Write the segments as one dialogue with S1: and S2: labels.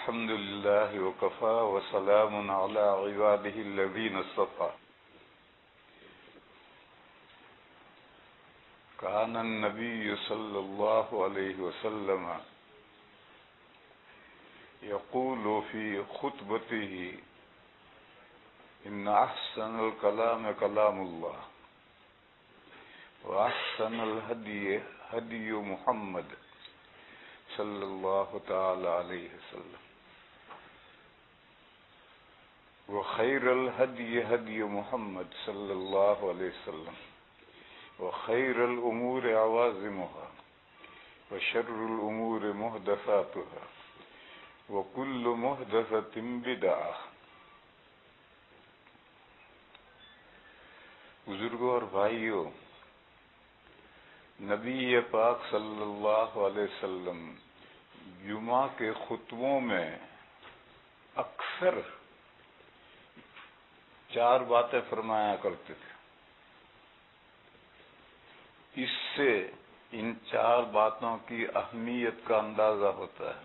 S1: الحمد لله وكفى وسلام على عباده الذين اصطفى. كان النبي صلى الله عليه وسلم يقول في خطبته إن أحسن الكلام كلام الله وأحسن الهدي هدي محمد صلى الله تعالى عليه وسلم وخير الهدي هدي محمد صلى الله عليه وسلم وخير الأمور عوازمها وشر الأمور محدثاتها وكل محدثة بدعة. بزرگوں اور بھائیوں، نبی پاک صلی اللہ علیہ وسلم جمعہ کے خطبوں میں اکثر 4 باتیں فرمایا کرتے تھے. اس سے ان 4 باتوں کی اہمیت کا اندازہ ہوتا ہے.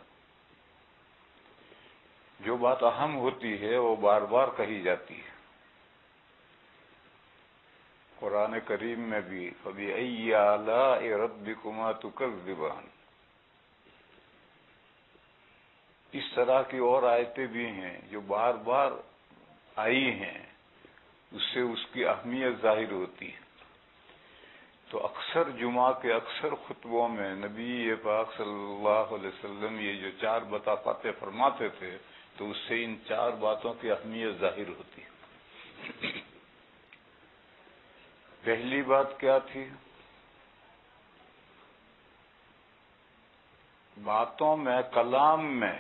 S1: جو بات اہم ہوتی ہے وہ بار بار کہی جاتی ہے. قرآن کریم میں بھی فَبِأَيِّ آلَاءِ رَبِّكُمَا تُكَذِّبَانِ، اس طرح کی اور آیتیں بھی ہیں جو بار بار آئی ہیں، اس سے اس کی اہمیت ظاہر ہوتی ہے. تو اکثر جمعہ کے اکثر خطبوں میں نبی پاک صلی اللہ علیہ وسلم یہ جو 4 باتیں فرماتے تھے تو اس سے ان 4 باتوں کی اہمیت ظاہر ہوتی ہے. پہلی بات کیا تھی؟ باتوں میں، کلام میں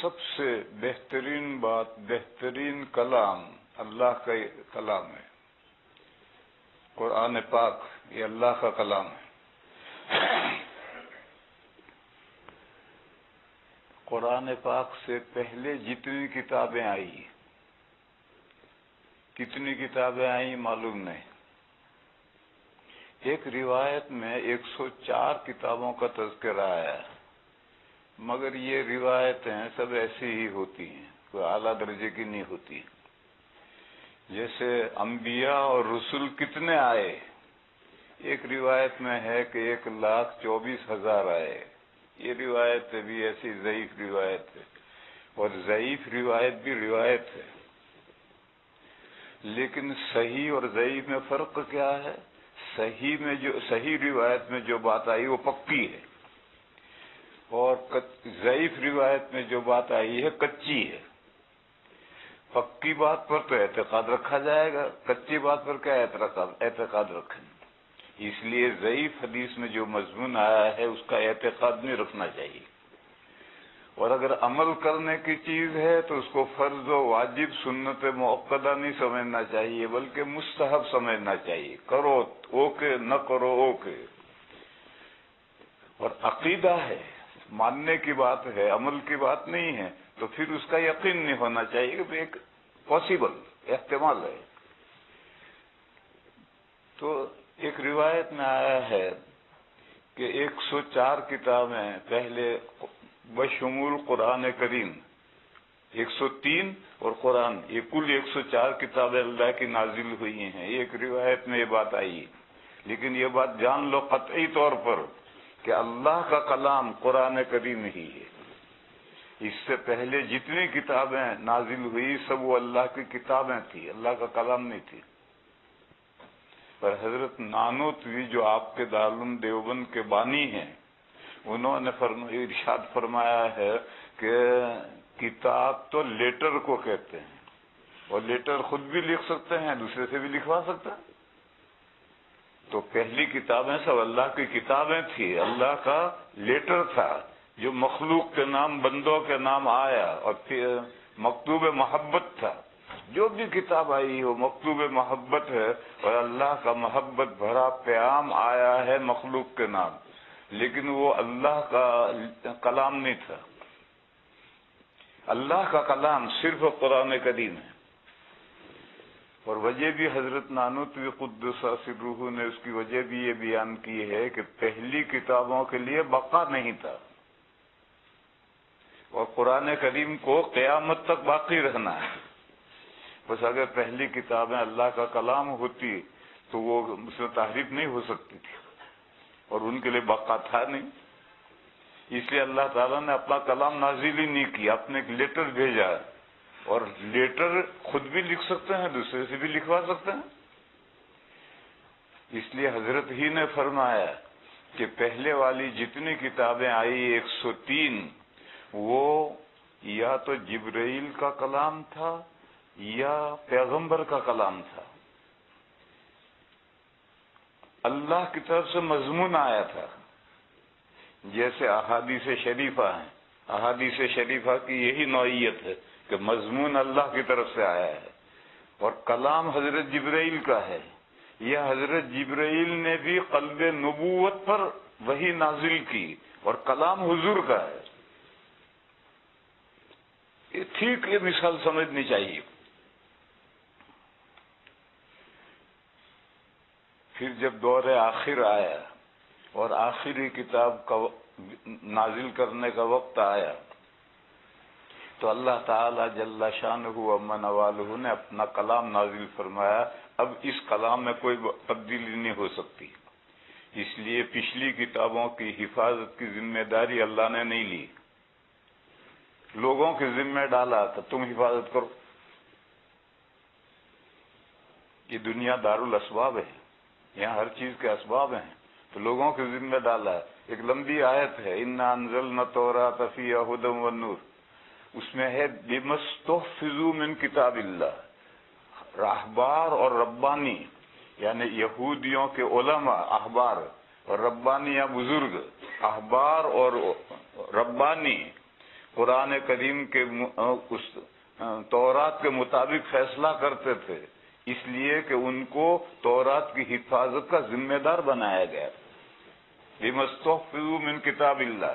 S1: سب سے بہترین بات، بہترین کلام اللہ کا کلام ہے. قرآن پاک یہ اللہ کا کلام ہے. قرآن پاک سے پہلے جتنی کتابیں آئی، کتنی کتابیں آئیں معلوم نہیں. ایک روایت میں 104 کتابوں کا تذکرہ آیا ہے، مگر یہ روایتیں سب ایسی ہی ہوتی ہیں، کوئی اعلیٰ درجے کی نہیں ہوتی. جیسے انبیاء اور رسول کتنے آئے، ایک روایت میں ہے کہ 1,24,000 آئے. یہ روایت بھی ایسی ضعیف روایت ہے، اور ضعیف روایت بھی روایت ہے. لیکن صحیح اور ضعیف میں فرق کیا ہے؟ صحیح روایت میں جو بات آئی وہ پکی ہے، اور ضعیف روایت میں جو بات آئی ہے کچی ہے. پکی بات پر تو اعتقاد رکھا جائے گا، کچی بات پر کیا اعتقاد رکھیں. اس لیے ضعیف حدیث میں جو مضمون آیا ہے اس کا اعتقاد نہیں رکھنا چاہیے. اور اگر عمل کرنے کی چیز ہے تو اس کو فرض و واجب، سنت مؤکدہ نہیں سمجھنا چاہیے، بلکہ مستحب سمجھنا چاہیے. کرو اوکے، نہ کرو اوکے. اور عقیدہ ہے، ماننے کی بات ہے، عمل کی بات نہیں ہے، تو پھر اس کا یقین نہیں ہونا چاہیے کہ ایک پاسبل احتمال ہے. تو ایک روایت میں آیا ہے کہ 104 کتابیں پہلے بشمول قرآن کریم 103 اور قرآن، یہ کل 104 کتابیں اللہ کی نازل ہوئی ہیں. ایک روایت میں یہ بات آئی. لیکن یہ بات جان لو قطعی طور پر کہ اللہ کا کلام قرآن کریم ہی ہے. اس سے پہلے جتنی کتابیں نازل ہوئی سب وہ اللہ کی کتابیں تھی، اللہ کا کلام نہیں تھی. پر حضرت نانوتوی جو آپ کے دارالعلوم دیوبند کے بانی ہیں، انہوں نے ارشاد فرمایا ہے کہ کتاب تو لیٹر کو کہتے ہیں، اور لیٹر خود بھی لکھ سکتے ہیں، دوسرے سے بھی لکھوا سکتے ہیں. تو پہلی کتابیں سب اللہ کی کتابیں تھی، اللہ کا لیٹر تھا جو مخلوق کے نام، بندوں کے نام آیا، اور پھر مکتوب محبت تھا. جو بھی کتاب آئی وہ مکتوب محبت ہے، اور اللہ کا محبت بھرا پیغام آیا ہے مخلوق کے نام، لیکن وہ اللہ کا کلام نہیں تھا. اللہ کا کلام صرف قرآن کریم ہے. اور وجہ بھی حضرت نانوتوی قدس سرہ نے اس کی وجہ بھی یہ بیان کی ہے کہ پہلی کتابوں کے لیے بقا نہیں تھا. اور قرآن کریم کو قیامت تک باقی رہنا ہے. بس اگر پہلی کتابیں اللہ کا کلام ہوتی تو وہ اس میں تحریف نہیں ہو سکتی تھی اور ان کے لیے بقا تھا نہیں. اس لیے اللہ تعالیٰ نے اپنا کلام نازل ہی نہیں کیا، اپنے ایک لیٹر بھیجا، اور لیٹر خود بھی لکھ سکتے ہیں، دوسرے سے بھی لکھوا سکتے ہیں. اس لیے حضرت ہی نے فرمایا کہ پہلے والی جتنی کتابیں آئی 103 وہ یا تو جبرائیل کا کلام تھا یا پیغمبر کا کلام تھا، اللہ کی طرف سے مضمون آیا تھا. جیسے احادیث شریفہ ہیں، احادیث شریفہ کی یہی نوعیت ہے کہ مضمون اللہ کی طرف سے آیا ہے، اور کلام حضرت جبرائیل کا ہے. یہ حضرت جبرائیل نے بھی قلب نبوت پر وحی نازل کی اور کلام حضور کا ہے. یہ ٹھیک یہ مثال سمجھنی چاہیے. پھر جب دور آخر آیا اور آخری کتاب کا نازل کرنے کا وقت آیا تو اللہ تعالی جل شانہ و نوالہ نے اپنا کلام نازل فرمایا. اب اس کلام میں کوئی تبدیلی نہیں ہو سکتی. اس لیے پچھلی کتابوں کی حفاظت کی ذمہ داری اللہ نے نہیں لی، لوگوں کے ذمہ ڈالا کہ تم حفاظت کرو. یہ دنیا دارالاسباب ہے، یہاں ہر چیز کے اسباب ہیں، تو لوگوں کے ذمہ ڈالا. ایک لمبی آیت ہے انا انزلنا التوراۃ فیہا ھدی والنور، اس میں ہے بمستحفظوا من کتاب اللہ. راہبار اور ربانی یعنی یہودیوں کے علماء احبار اور ربانی یا بزرگ، احبار اور ربانی قرآن کریم کے تورات کے مطابق فیصلہ کرتے تھے، اس لیے کہ ان کو تورات کی حفاظت کا ذمہ دار بنایا گیا. بمستحفظوا من کتاب اللہ،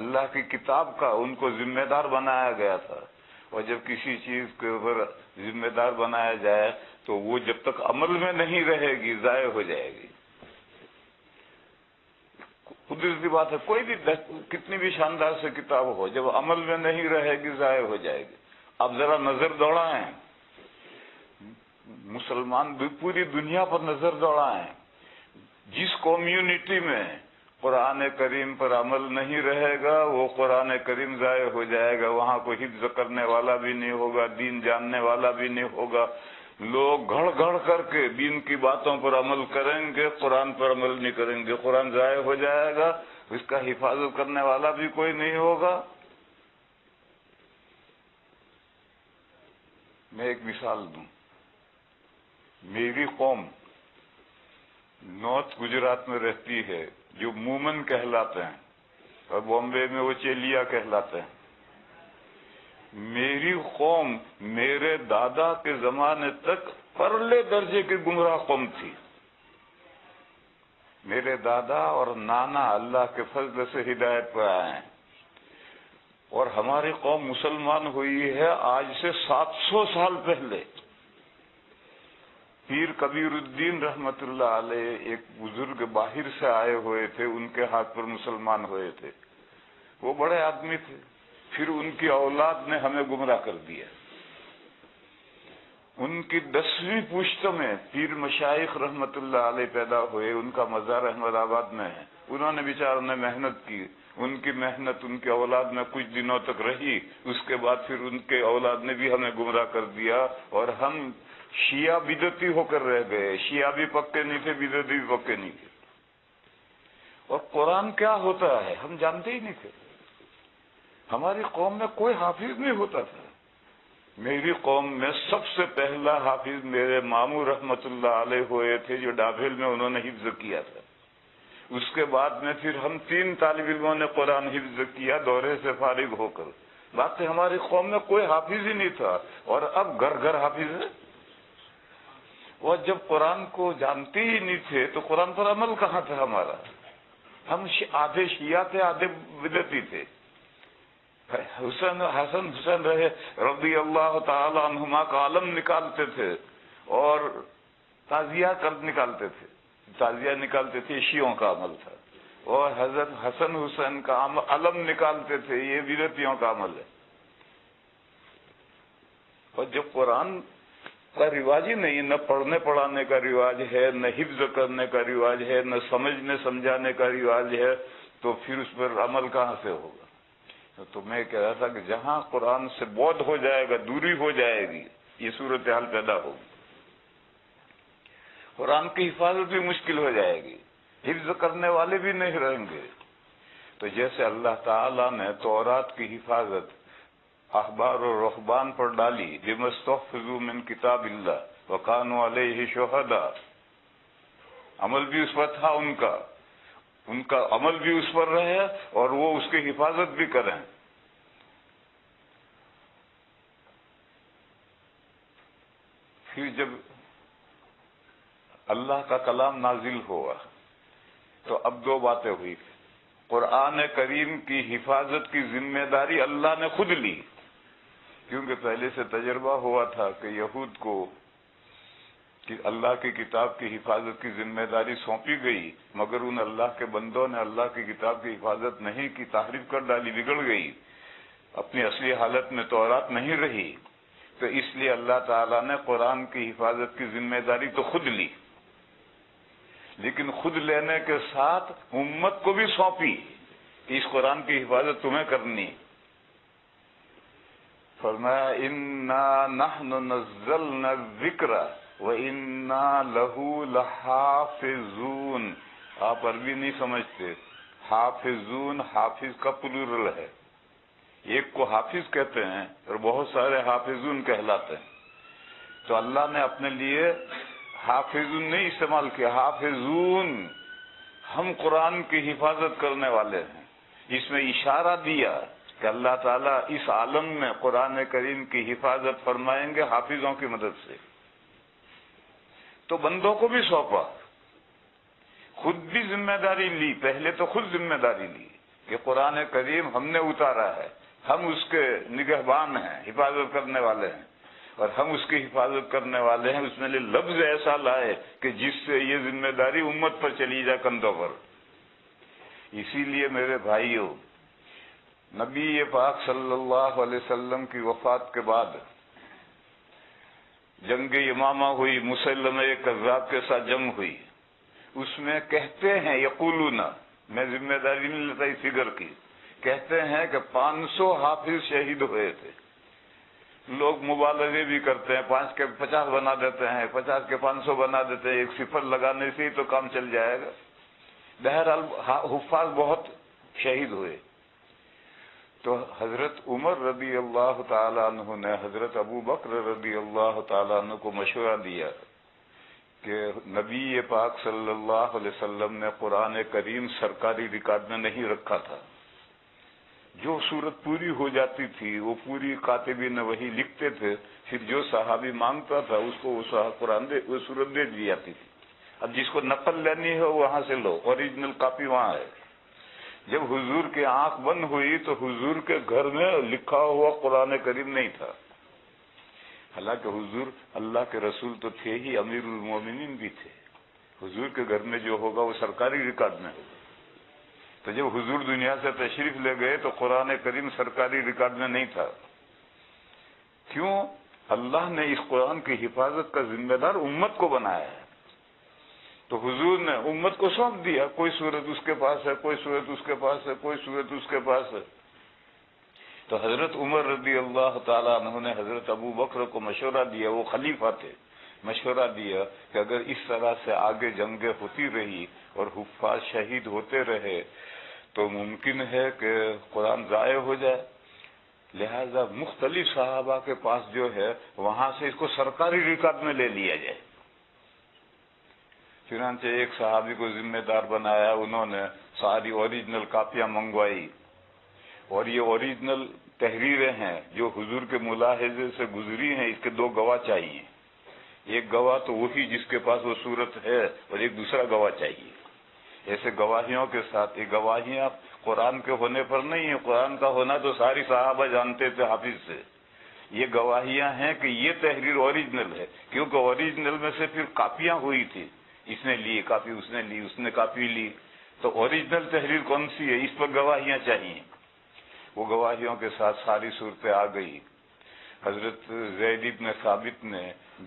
S1: اللہ کی کتاب کا ان کو ذمہ دار بنایا گیا تھا. اور جب کسی چیز کے اوپر ذمہ دار بنایا جائے تو وہ جب تک عمل میں نہیں رہے گی ضائع ہو جائے گی. قدرت کی بات ہے، کوئی بھی کتنی بھی شاندار سے کتاب ہو جب عمل میں نہیں رہے گی ضائع ہو جائے گی. اب ذرا نظر دوڑائیں، مسلمان پوری دنیا پر نظر دوڑائیں، جس کمیونٹی میں قرآن کریم پر عمل نہیں رہے گا وہ قرآن کریم ضائع ہو جائے گا. وہاں کوئی حفظ کرنے والا بھی نہیں ہوگا، دین جاننے والا بھی نہیں ہوگا. لوگ گھڑ گھڑ کر کے دین کی باتوں پر عمل کریں گے، قرآن پر عمل نہیں کریں گے. قرآن ضائع ہو جائے گا، اس کا حفاظت کرنے والا بھی کوئی نہیں ہوگا. میں ایک مثال دوں. میری قوم نارتھ گجرات میں رہتی ہے جو مومن کہلاتے ہیں، اور بامبے میں وہ چیلیا کہلاتے ہیں. میری قوم میرے دادا کے زمانے تک پرلے درجے کی گمراہ قوم تھی. میرے دادا اور نانا اللہ کے فضل سے ہدایت پر آئے ہیں، اور ہماری قوم مسلمان ہوئی ہے آج سے 700 سال پہلے. پیر کبیر الدین رحمت اللہ علیہ ایک بزرگ باہر سے آئے ہوئے تھے، ان کے ہاتھ پر مسلمان ہوئے تھے. وہ بڑے آدمی تھے. پھر ان کی اولاد نے ہمیں گمراہ کر دیا. ان کی 10ویں پشت میں پیر مشائخ رحمت اللہ علیہ پیدا ہوئے. ان کا مزار احمد آباد میں ہے. انہوں نے بیچاروں نے محنت کی. ان کی محنت ان کے اولاد میں کچھ دنوں تک رہی. اس کے بعد پھر ان کے اولاد نے بھی ہمیں گمراہ کر دیا اور ہم شیعہ بدعتی ہو کر رہ گئے. شیعہ بھی پکے نہیں تھے، بدعتی بھی پکے نہیں تھے. اور قرآن کیا ہوتا ہے ہم جانتے ہی نہیں تھے. ہماری قوم میں کوئی حافظ نہیں ہوتا تھا. میری قوم میں سب سے پہلا حافظ میرے ماموں رحمت اللہ علیہ ہوئے تھے، جو ڈابھیل میں انہوں نے حفظ کیا تھا. اس کے بعد میں پھر ہم 3 طالب علموں نے قرآن حفظ کیا دورے سے فارغ ہو کر. باقی ہماری قوم میں کوئی حافظ ہی نہیں تھا، اور اب گھر گھر حافظ ہے. اور جب قرآن کو جانتے ہی نہیں تھے تو قرآن پر عمل کہاں تھا ہمارا؟ ہم آدھے شیعہ تھے، آدھے بدعتی تھے. حسن حسین رہے رضی اللہ تعالی عنہما کا عالم نکالتے تھے اور تعزیہ نکالتے تھے. تعزیہ نکالتے تھے، شیعوں کا عمل تھا. اور حضرت حسن حسین کا علم نکالتے تھے، یہ بدعتیوں کا عمل ہے۔ اور جب قرآن کا رواج ہی نہیں، نہ پڑھنے پڑھانے کا رواج ہے، نہ حفظ کرنے کا رواج ہے، نہ سمجھنے سمجھانے کا رواج ہے، تو پھر اس پر عمل کہاں سے ہوگا؟ تو میں کہہ رہا تھا کہ جہاں قرآن سے بعد ہو جائے گا، دوری ہو جائے گی، یہ صورتحال پیدا ہوگی، قرآن کی حفاظت بھی مشکل ہو جائے گی، حفظ کرنے والے بھی نہیں رہیں گے۔ تو جیسے اللہ تعالیٰ نے تورات کی حفاظت احبار و رہبان پر ڈالی، بما استحفظوا من کتاب اللہ وکانوا علیہ شہداء، عمل بھی اس پر تھا ان کا عمل بھی اس پر رہے اور وہ اس کی حفاظت بھی کریں۔ پھر جب اللہ کا کلام نازل ہوا تو اب دو باتیں ہوئی۔ قرآن کریم کی حفاظت کی ذمہ داری اللہ نے خود لی، کیونکہ پہلے سے تجربہ ہوا تھا کہ یہود کو کہ اللہ کی کتاب کی حفاظت کی ذمہ داری سونپی گئی، مگر ان اللہ کے بندوں نے اللہ کی کتاب کی حفاظت نہیں کی، تحریف کر ڈالی، بگڑ گئی، اپنی اصلی حالت میں تورات نہیں رہی۔ تو اس لیے اللہ تعالیٰ نے قرآن کی حفاظت کی ذمہ داری تو خود لی، لیکن خود لینے کے ساتھ امت کو بھی سونپی کہ اس قرآن کی حفاظت تمہیں کرنی۔ فرمایا انا نحن نزلنا الذکر وانا لہ لحافظون۔ آپ عربی نہیں سمجھتے، حافظون حافظ کا پلورل ہے، ایک کو حافظ کہتے ہیں اور بہت سارے حافظون کہلاتے ہیں۔ تو اللہ نے اپنے لیے حافظون نہیں استعمال کیا، حافظون، ہم قرآن کی حفاظت کرنے والے ہیں۔ اس میں اشارہ دیا کہ اللہ تعالیٰ اس عالم میں قرآن کریم کی حفاظت فرمائیں گے حافظوں کی مدد سے۔ تو بندوں کو بھی سونپا، خود بھی ذمہ داری لی، پہلے تو خود ذمہ داری لی کہ قرآن کریم ہم نے اتارا ہے، ہم اس کے نگہبان ہیں، حفاظت کرنے والے ہیں، اور ہم اس کی حفاظت کرنے والے ہیں۔ اس میں لفظ ایسا لائے کہ جس سے یہ ذمہ داری امت پر چلی جائے، کندھوں پر۔ اسی لیے میرے بھائیوں، نبی پاک صلی اللہ علیہ وسلم کی وفات کے بعد جنگ یمامہ ہوئی، مسلمہ کذاب کے ساتھ جنگ ہوئی، اس میں کہتے ہیں یقولون، میں ذمہ داری نہیں لیتا اس فگر کی، کہتے ہیں کہ 500 حافظ شہید ہوئے تھے۔ لوگ مبالغے بھی کرتے ہیں، 5 کے 50 بنا دیتے ہیں، 50 کے 500 بنا دیتے ہیں، ایک صفر لگانے سے ہی تو کام چل جائے گا۔ بہرحال حفاظ بہت شہید ہوئے۔ تو حضرت عمر رضی اللہ تعالیٰ عنہ نے حضرت ابو بکر رضی اللہ تعالیٰ عنہ کو مشورہ دیا کہ نبی پاک صلی اللہ علیہ وسلم نے قرآن کریم سرکاری ریکارڈ میں نہیں رکھا تھا، جو صورت پوری ہو جاتی تھی وہ پوری کاتبین وہی لکھتے تھے، پھر جو صحابی مانگتا تھا اس کو وہ صورت دے دی جاتی تھی۔ اب جس کو نقل لینی ہے وہاں سے لو، اوریجنل کاپی وہاں ہے۔ جب حضور کی آنکھ بند ہوئی تو حضور کے گھر میں لکھا ہوا قرآن کریم نہیں تھا، حالانکہ حضور اللہ کے رسول تو تھے ہی، امیر المومنین بھی تھے۔ حضور کے گھر میں جو ہوگا وہ سرکاری ریکارڈ میں ہوگا۔ تو جب حضور دنیا سے تشریف لے گئے تو قرآن کریم سرکاری ریکارڈ میں نہیں تھا۔ کیوں؟ اللہ نے اس قرآن کی حفاظت کا ذمہ دار امت کو بنایا ہے، تو حضور نے امت کو سونپ دیا، کوئی صورت اس کے پاس ہے، کوئی صورت اس کے پاس ہے، کوئی صورت اس کے پاس ہے۔ تو حضرت عمر رضی اللہ تعالیٰ عنہ نے حضرت ابو بکر کو مشورہ دیا، وہ خلیفہ تھے، مشورہ دیا کہ اگر اس طرح سے آگے جنگیں ہوتی رہی اور حفاظ شہید ہوتے رہے تو ممکن ہے کہ قرآن ضائع ہو جائے، لہذا مختلف صحابہ کے پاس جو ہے وہاں سے اس کو سرکاری ریکارڈ میں لے لیا جائے۔ چنانچہ ایک صحابی کو ذمہ دار بنایا، انہوں نے ساری اوریجنل کاپیاں منگوائی، اور یہ اوریجنل تحریریں ہیں جو حضور کے ملاحظے سے گزری ہیں، اس کے 2 گواہ چاہیے، ایک گواہ تو وہی جس کے پاس وہ صورت ہے اور ایک دوسرا گواہ چاہیے۔ ایسے گواہیوں کے ساتھ، یہ گواہیاں قرآن کے ہونے پر نہیں ہیں، قرآن کا ہونا تو ساری صحابہ جانتے تھے حافظ سے، یہ گواہیاں ہیں کہ یہ تحریر اوریجنل ہے، کیونکہ اوریجنل میں سے پھر کاپیاں ہوئی تھی، اس نے لی کاپی، اس نے لی، اس نے کاپی لی، تو اوریجنل تحریر کون سی ہے؟ اس پر گواہیاں چاہیے. وہ گواہیوں کے ساتھ ساری صورتیں آ گئی. حضرت زید بن ثابت نے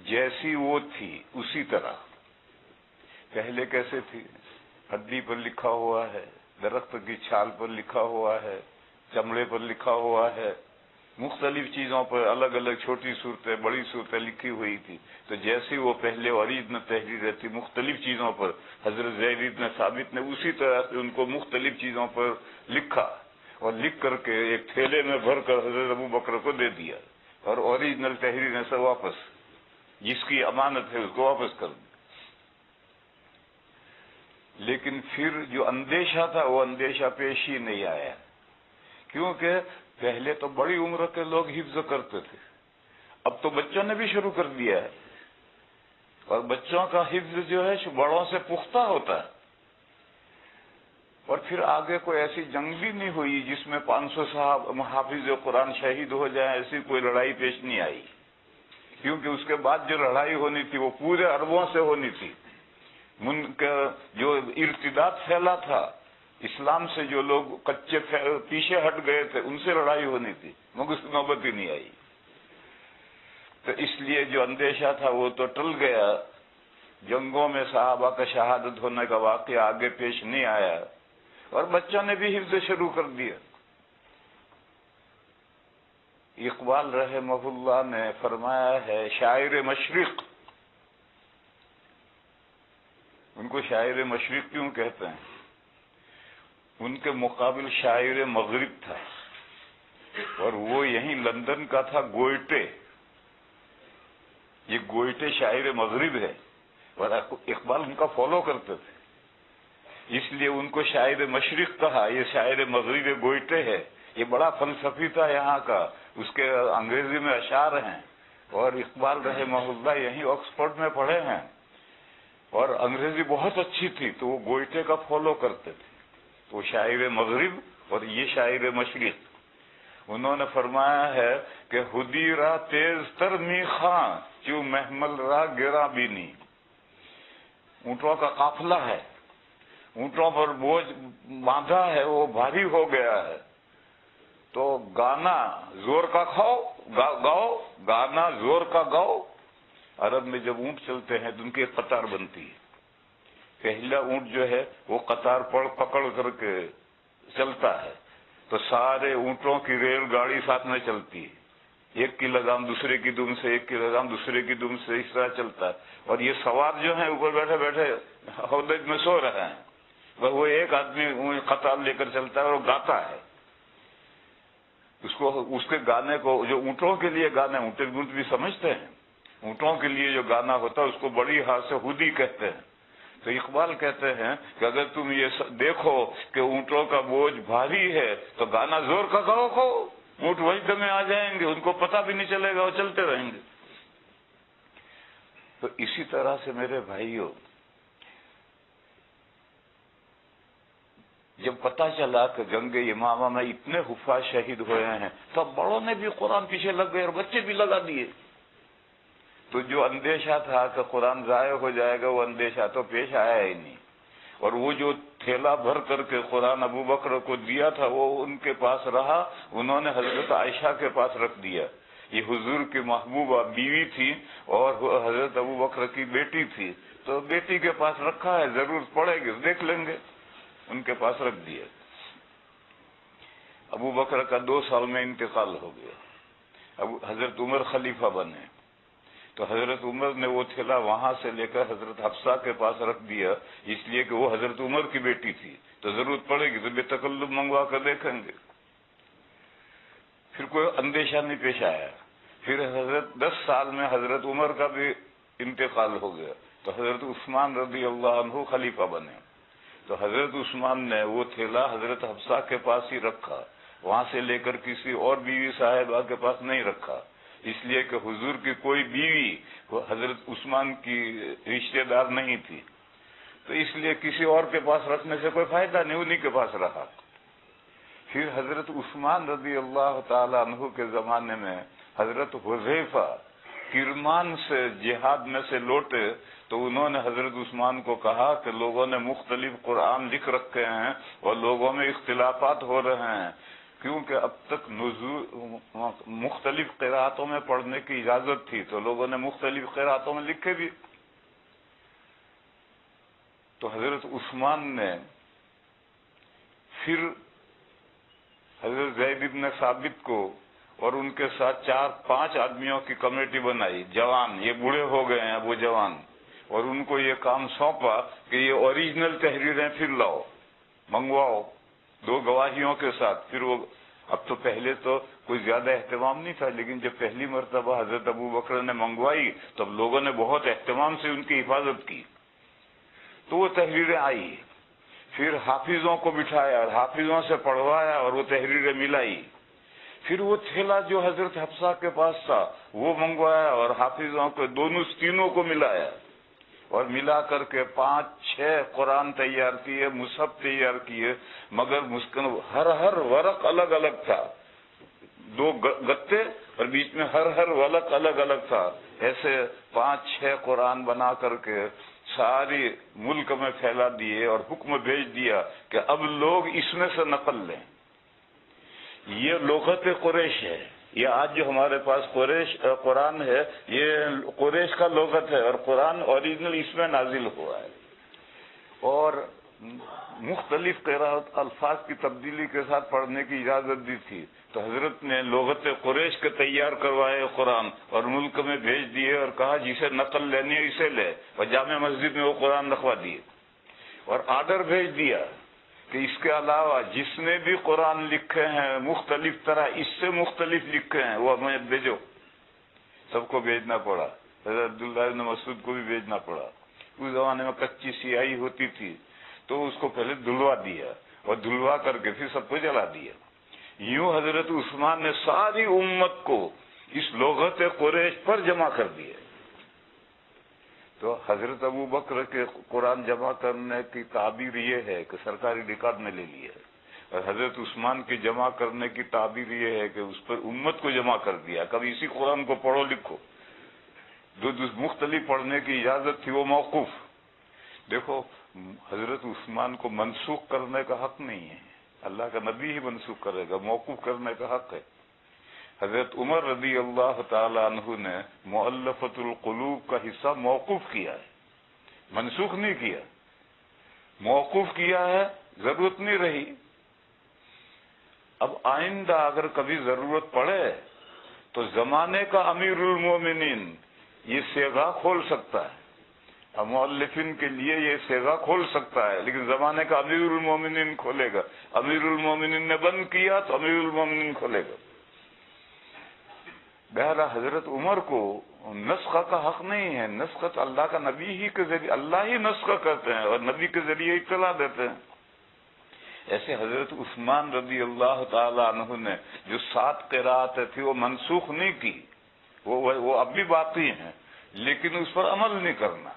S1: جیسی وہ تھی اسی طرح. پہلے کیسے تھی؟ ہڈی پر لکھا ہوا ہے، درخت کی چھال پر لکھا ہوا ہے، چمڑے پر لکھا ہوا ہے، مختلف چیزوں پر الگ الگ چھوٹی صورتیں بڑی صورتیں لکھی ہوئی تھی. تو جیسی وہ پہلے اوریجنل تحریر تھی مختلف چیزوں پر، حضرت زید بن ثابت نے اسی طرح سے ان کو مختلف چیزوں پر لکھا اور لکھ کر کے ایک تھیلے میں بھر کر حضرت ابو بکر کو دے دیا اور اوریجنل تحریر سے واپس، جس کی امانت ہے اس کو واپس کر دیا. لیکن پھر جو اندیشہ تھا وہ اندیشہ پیش ہی نہیں آیا، کیونکہ پہلے تو بڑی عمر کے لوگ حفظ کرتے تھے، اب تو بچوں نے بھی شروع کر دیا ہے، اور بچوں کا حفظ جو ہے بڑوں سے پختہ ہوتا ہے. اور پھر آگے کوئی ایسی جنگ بھی نہیں ہوئی جس میں 500 حافظ قرآن شہید ہو جائیں، ایسی کوئی لڑائی پیش نہیں آئی، کیونکہ اس کے بعد جو لڑائی ہونی تھی وہ پورے عربوں سے ہونی تھی. جو ارتداد پھیلا تھا اسلام سے، جو لوگ کچے پیچھے ہٹ گئے تھے ان سے لڑائی ہونی تھی، مگر نوبت ہی نہیں آئی. تو اس لیے جو اندیشہ تھا وہ تو ٹل گیا. جنگوں میں صحابہ کا شہادت ہونے کا واقعہ آگے پیش نہیں آیا، اور بچوں نے بھی حفظ شروع کر دیا. اقبال رحمہ اللہ نے فرمایا ہے شاعر مشرق، ان کو شاعر مشرق کیوں کہتے ہیں؟ ان کے مقابل شاعر مغرب تھا، اور وہ یہیں لندن کا تھا، گوئٹے. یہ گوئٹے شاعر مغرب ہے، اور اقبال ان کا فالو کرتے تھے، اس لیے ان کو شاعر مشرق کہا. یہ شاعر مغرب گوئٹے ہے. یہ بڑا فلسفی تھا یہاں کا، اس کے انگریزی میں اشعار ہیں، اور اقبال رحمہ اللہ یہیں آکسفورڈ میں پڑھے ہیں، اور انگریزی بہت اچھی تھی تو وہ گوئٹے کا فالو کرتے تھے. تو شاعر مغرب اور یہ شاعر مشرق. انہوں نے فرمایا ہے کہ ہدی را تیز تر می خاں چو محمل را گرا بینی. اونٹوں کا قافلہ ہے، اونٹوں پر بوجھ باندھا ہے، وہ بھاری ہو گیا ہے، تو گانا زور کا گاؤ، گانا زور کا گاؤ. عرب میں جب اونٹ چلتے ہیں تو ان کی ایک قطار بنتی ہے. پہلا اونٹ جو ہے وہ قطار پکڑ کر کے چلتا ہے، تو سارے اونٹوں کی ریل گاڑی ساتھ میں چلتی ہے، ایک کی لگام دوسرے کی دم سے، ایک کی لگام دوسرے کی دم سے، اس طرح چلتا ہے. اور یہ سوار جو ہیں اوپر بیٹھے بیٹھے ہودج میں سو رہے ہیں، وہ ایک آدمی قطار لے کر چلتا ہے اور گاتا ہے. اس کے گانے کو جو اونٹوں کے لیے گانے، اونٹ بھی سمجھتے ہیں، اونٹوں کے لیے جو گانا ہوتا ہے اس کو بڑی ہاتھ سے ہدی کہتے ہیں. تو اقبال کہتے ہیں کہ اگر تم یہ دیکھو کہ اونٹوں کا بوجھ بھاری ہے تو گانا زور کا گاؤ کھو، اونٹ وجد میں آ جائیں گے، ان کو پتہ بھی نہیں چلے گا، وہ چلتے رہیں گے. تو اسی طرح سے میرے بھائیوں، جب پتہ چلا کہ جنگ یمامہ میں اتنے حفاظ شہید ہوئے ہیں تو بڑوں نے بھی قرآن پیچھے لگ گئے اور بچے بھی لگا دیے. تو جو اندیشہ تھا کہ قرآن ضائع ہو جائے گا وہ اندیشہ تو پیش آیا ہی نہیں. اور وہ جو تھیلا بھر کر کے قرآن ابو بکر کو دیا تھا وہ ان کے پاس رہا، انہوں نے حضرت عائشہ کے پاس رکھ دیا. یہ حضور کی محبوبہ بیوی تھی اور حضرت ابو بکر کی بیٹی تھی، تو بیٹی کے پاس رکھا ہے، ضرورت پڑے گی دیکھ لیں گے، ان کے پاس رکھ دیا. ابو بکر کا 2 سال میں انتقال ہو گیا. اب حضرت عمر خلیفہ بنے تو حضرت عمر نے وہ تھیلا وہاں سے لے کر حضرت حفصہ کے پاس رکھ دیا، اس لیے کہ وہ حضرت عمر کی بیٹی تھی، تو ضرورت پڑے گی تو بے تکلف منگوا کر دیکھیں گے. پھر کوئی اندیشہ نہیں پیش آیا. پھر 10 سال میں حضرت عمر کا بھی انتقال ہو گیا تو حضرت عثمان رضی اللہ عنہ خلیفہ بنے. تو حضرت عثمان نے وہ تھیلا حضرت حفصہ کے پاس ہی رکھا، وہاں سے لے کر کسی اور بیوی صاحبہ کے پاس نہیں رکھا، اس لیے کہ حضور کی کوئی بیوی حضرت عثمان کی رشتہ دار نہیں تھی، تو اس لیے کسی اور کے پاس رکھنے سے کوئی فائدہ نہیں، انہی کے پاس رہا. پھر حضرت عثمان رضی اللہ تعالی عنہ کے زمانے میں حضرت حذیفہ کرمان سے جہاد میں سے لوٹے تو انہوں نے حضرت عثمان کو کہا کہ لوگوں نے مختلف قرآن لکھ رکھے ہیں اور لوگوں میں اختلافات ہو رہے ہیں، کیونکہ اب تک مختلف قرأتوں میں پڑھنے کی اجازت تھی تو لوگوں نے مختلف قرأتوں میں لکھے بھی۔ تو حضرت عثمان نے پھر حضرت زید بن ثابت کو اور ان کے ساتھ 4-5 آدمیوں کی کمیٹی بنائی، جوان، یہ بوڑھے ہو گئے ہیں وہ جوان، اور ان کو یہ کام سونپا کہ یہ اوریجنل تحریریں پھر لاؤ، منگواؤ 2 گواہیوں کے ساتھ۔ پھر وہ اب تو پہلے تو کوئی زیادہ اہتمام نہیں تھا، لیکن جب پہلی مرتبہ حضرت ابو بکر نے منگوائی تب لوگوں نے بہت اہتمام سے ان کی حفاظت کی، تو وہ تحریریں آئی۔ پھر حافظوں کو بٹھایا اور حافظوں سے پڑھوایا اور وہ تحریریں ملائی۔ پھر وہ تھیلا جو حضرت حفصہ کے پاس تھا وہ منگوایا اور حافظوں کو تینوں کو ملایا، اور ملا کر کے 5-6 قرآن تیار کیے، مصحف تیار کیے، مگر ہر ورق الگ الگ تھا، 2 گتے اور بیچ میں ہر ورق الگ الگ تھا۔ ایسے 5-6 قرآن بنا کر کے ساری ملک میں پھیلا دیے اور حکم بھیج دیا کہ اب لوگ اس میں سے نقل لیں۔ یہ لغت قریش ہے، یہ آج جو ہمارے پاس قرآن ہے یہ قریش کا لغت ہے، اور قرآن اوریجنل اس میں نازل ہوا ہے، اور مختلف قرأت الفاظ کی تبدیلی کے ساتھ پڑھنے کی اجازت دی تھی۔ تو حضرت نے لغت قریش کے تیار کروائے قرآن اور ملک میں بھیج دیے اور کہا جسے نقل لینی ہے اسے لے، اور جامع مسجد میں وہ قرآن رکھوا دیے، اور آرڈر بھیج دیا کہ اس کے علاوہ جس نے بھی قرآن لکھے ہیں مختلف طرح اس سے مختلف لکھے ہیں وہ ہمیں بھیجو۔ سب کو بھیجنا پڑا، حضرت عبداللہ بن مسعود کو بھی بھیجنا پڑا۔ اس زمانے میں کچی سیاہی ہوتی تھی تو اس کو پہلے دھلوا دیا اور دھلوا کر کے پھر سب کو جلا دیا۔ یوں حضرت عثمان نے ساری امت کو اس لغت قریش پر جمع کر دیا۔ تو حضرت ابو بکر کے قرآن جمع کرنے کی تعبیر یہ ہے کہ سرکاری ریکارڈ میں لے لیا ہے، اور حضرت عثمان کی جمع کرنے کی تعبیر یہ ہے کہ اس پر امت کو جمع کر دیا۔ کبھی اسی قرآن کو پڑھو لکھو، جو مختلف پڑھنے کی اجازت تھی وہ موقوف۔ دیکھو حضرت عثمان کو منسوخ کرنے کا حق نہیں ہے، اللہ کا نبی ہی منسوخ کرے گا، موقوف کرنے کا حق ہے۔ حضرت عمر رضی اللہ تعالی عنہ نے مؤلفۃ القلوب کا حصہ موقوف کیا ہے، منسوخ نہیں کیا، موقوف کیا ہے، ضرورت نہیں رہی۔ اب آئندہ اگر کبھی ضرورت پڑے تو زمانے کا امیر المومنین یہ صیغہ کھول سکتا ہے، مؤلفین کے لیے یہ صیغہ کھول سکتا ہے، لیکن زمانے کا امیر المومنین کھولے گا۔ امیر المومنین نے بند کیا تو امیر المومنین کھولے گا۔ بہرحال حضرت عمر کو نسخہ کا حق نہیں ہے، نسخہ تو اللہ کا نبی ہی کے ذریعے، اللہ ہی نسخہ کرتے ہیں اور نبی کے ذریعے اطلاع دیتے ہیں۔ ایسے حضرت عثمان رضی اللہ تعالی عنہ نے جو 7 قرأتیں تھی وہ منسوخ نہیں کی، وہ اب بھی باقی ہیں، لیکن اس پر عمل نہیں کرنا۔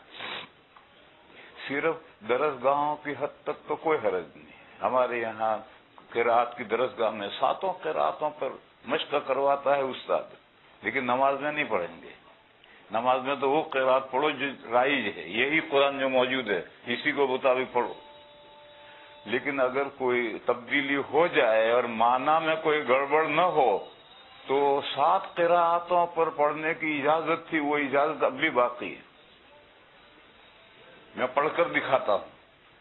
S1: صرف درسگاہوں کی حد تک تو کوئی حرج نہیں، ہمارے یہاں قرأت کی درسگاہ میں 7 قرأتوں پر مشق کرواتا ہے استاد، لیکن نماز میں نہیں پڑھیں گے۔ نماز میں تو وہ قرأت پڑھو جو رائج ہے، یہی قرآن جو موجود ہے اسی کو مطابق پڑھو، لیکن اگر کوئی تبدیلی ہو جائے اور معنی میں کوئی گڑبڑ نہ ہو تو 7 قرأتوں پر پڑھنے کی اجازت تھی، وہ اجازت اب بھی باقی ہے۔ میں پڑھ کر دکھاتا ہوں۔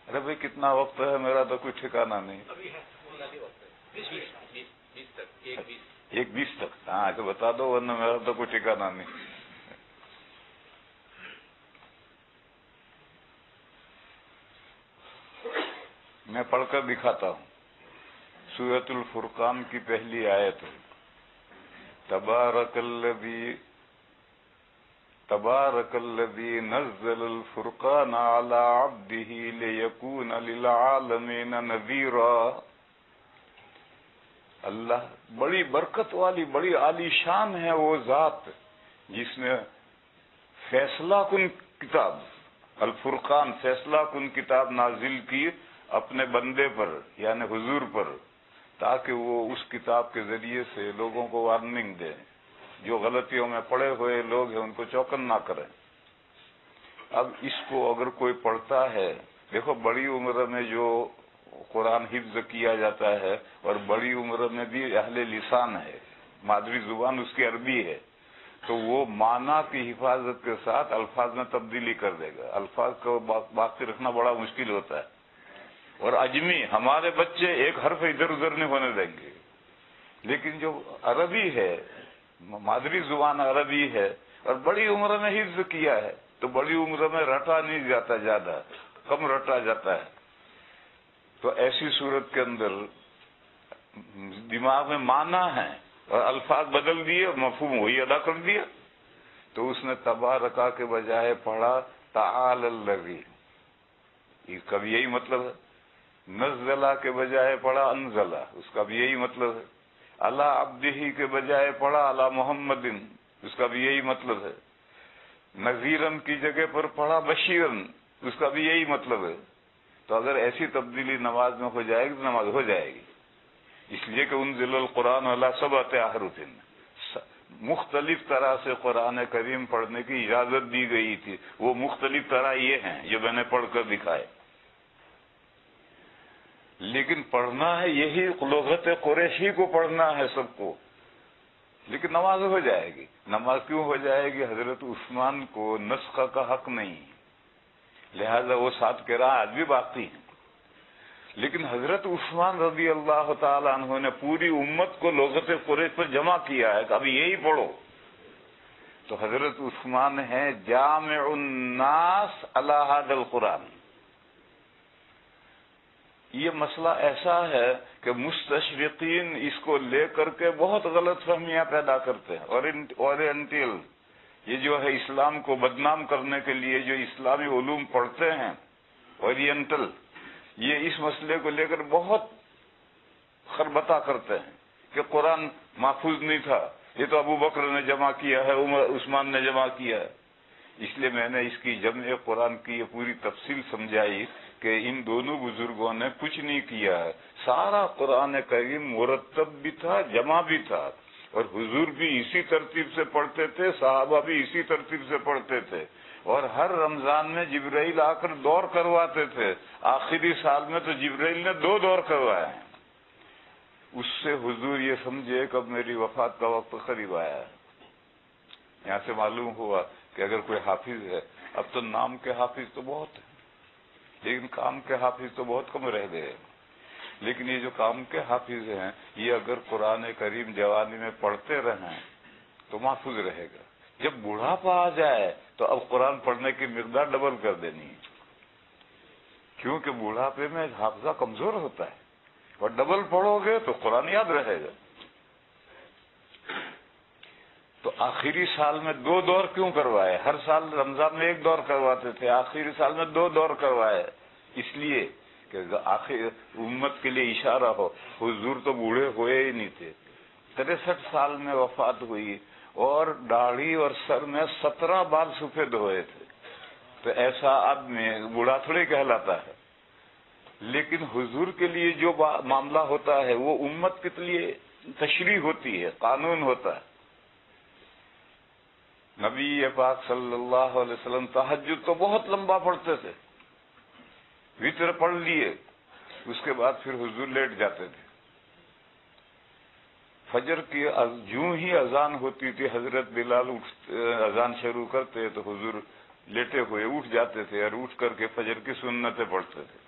S1: ارے بھائی کتنا وقت ہے، میرا تو کوئی ٹھکانہ نہیں۔ 1:20 تک، ہاں تو بتا دو ورنہ میرا تو کوئی ٹھکانہ نہیں۔ میں پڑھ کر دکھاتا ہوں۔ سورۃ الفرقان کی پہلی آیت ہے، تبارک الذی نزل الفرقان علی عبدہ لیکون للعالمین نذیرا۔ اللہ بڑی برکت والی، بڑی عالی شان ہے وہ ذات جس نے فیصلہ کن کتاب الفرقان، فیصلہ کن کتاب نازل کی اپنے بندے پر یعنی حضور پر، تاکہ وہ اس کتاب کے ذریعے سے لوگوں کو وارننگ دے، جو غلطیوں میں پڑے ہوئے لوگ ہیں ان کو چوکن نہ کریں۔ اب اس کو اگر کوئی پڑھتا ہے، دیکھو بڑی عمر میں جو قرآن حفظ کیا جاتا ہے اور بڑی عمر میں بھی اہل لسان ہے، مادری زبان اس کی عربی ہے، تو وہ معنی کی حفاظت کے ساتھ الفاظ میں تبدیلی کر دے گا۔ الفاظ کو باقی رکھنا بڑا مشکل ہوتا ہے۔ اور اجمی ہمارے بچے ایک حرف ادھر ادھر نہیں ہونے دیں گے، لیکن جو عربی ہے، مادری زبان عربی ہے اور بڑی عمر میں حفظ کیا ہے، تو بڑی عمر میں رٹا نہیں جاتا، زیادہ کم رٹا جاتا ہے۔ تو ایسی صورت کے اندر دماغ میں معنی ہے اور الفاظ بدل دیے، مفہوم وہی ادا کر دیا، تو اس نے تبارکا کے بجائے پڑھا تعال الذی، اس کا بھی یہی مطلب ہے۔ نزلہ کے بجائے پڑھا انزلہ، اس کا بھی یہی مطلب ہے۔ علی عبدہ کے بجائے پڑھا علی محمد، اس کا بھی یہی مطلب ہے۔ نذیرن کی جگہ پر پڑھا بشیرن، اس کا بھی یہی مطلب ہے۔ تو اگر ایسی تبدیلی نماز میں ہو جائے گی تو نماز ہو جائے گی، اس لیے کہ انزل القرآن علی سبعۃ احرف، مختلف طرح سے قرآن کریم پڑھنے کی اجازت دی گئی تھی۔ وہ مختلف طرح یہ ہیں جو میں نے پڑھ کر دکھائے، لیکن پڑھنا ہے یہی لغت قریشی کو پڑھنا ہے سب کو، لیکن نماز ہو جائے گی۔ نماز کیوں ہو جائے گی؟ حضرت عثمان کو نسخ کا حق نہیں، لہذا وہ 7 قراءات بھی باقی ہیں، لیکن حضرت عثمان رضی اللہ تعالی عنہ نے پوری امت کو لغت قریش پر جمع کیا ہے کہ ابھی یہی پڑھو۔ تو حضرت عثمان ہیں جامع الناس علی ھذا القرآن۔ یہ مسئلہ ایسا ہے کہ مستشرقین اس کو لے کر کے بہت غلط فہمیاں پیدا کرتے ہیں۔ اورینٹل، یہ جو ہے اسلام کو بدنام کرنے کے لیے جو اسلامی علوم پڑھتے ہیں، اورینٹل، یہ اس مسئلے کو لے کر بہت خربطہ کرتے ہیں کہ قرآن محفوظ نہیں تھا، یہ تو ابو بکر نے جمع کیا ہے، عثمان نے جمع کیا ہے۔ اس لیے میں نے اس کی جمع قرآن کی یہ پوری تفصیل سمجھائی کہ ان دونوں بزرگوں نے کچھ نہیں کیا ہے، سارا قرآن کریم مرتب بھی تھا، جمع بھی تھا، اور حضور بھی اسی ترتیب سے پڑھتے تھے، صحابہ بھی اسی ترتیب سے پڑھتے تھے، اور ہر رمضان میں جبرائیل آ کر دور کرواتے تھے۔ آخری سال میں تو جبرائیل نے 2 دور کروائے ہیں۔ اس سے حضور یہ سمجھے کہ اب میری وفات کا وقت قریب آیا ہے۔ یہاں سے معلوم ہوا کہ اگر کوئی حافظ ہے، اب تو نام کے حافظ تو بہت ہیں، لیکن کام کے حافظ تو بہت کم رہ گئے۔ لیکن یہ جو کام کے حافظ ہیں، یہ اگر قرآن کریم جوانی میں پڑھتے رہیں تو محفوظ رہے گا۔ جب بوڑھاپا آ جائے تو اب قرآن پڑھنے کی مقدار ڈبل کر دینی ہے، کیونکہ بوڑھاپے میں حافظہ کمزور ہوتا ہے، اور ڈبل پڑھو گے تو قرآن یاد رہے گا۔ تو آخری سال میں 2 دور کیوں کروائے؟ ہر سال رمضان میں 1 دور کرواتے تھے، آخری سال میں 2 دور کروائے، اس لیے کہ آخر امت کے لیے اشارہ ہو۔ حضور تو بوڑھے ہوئے ہی نہیں تھے، 63 سال میں وفات ہوئی، اور داڑھی اور سر میں 17 بال سفید ہوئے تھے، تو ایسا آدمی بوڑھا تھوڑی کہلاتا ہے۔ لیکن حضور کے لیے جو معاملہ ہوتا ہے وہ امت کے لیے تشریح ہوتی ہے، قانون ہوتا ہے۔ نبی پاک صلی اللہ علیہ وسلم تہجد تو بہت لمبا پڑھتے تھے، وتر پڑھ لیے، اس کے بعد پھر حضور لیٹ جاتے تھے۔ فجر کی جوں ہی اذان ہوتی تھی، حضرت بلال اذان شروع کرتے تو حضور لیٹے ہوئے اٹھ جاتے تھے، اور اٹھ کر کے فجر کی سنتیں پڑھتے تھے۔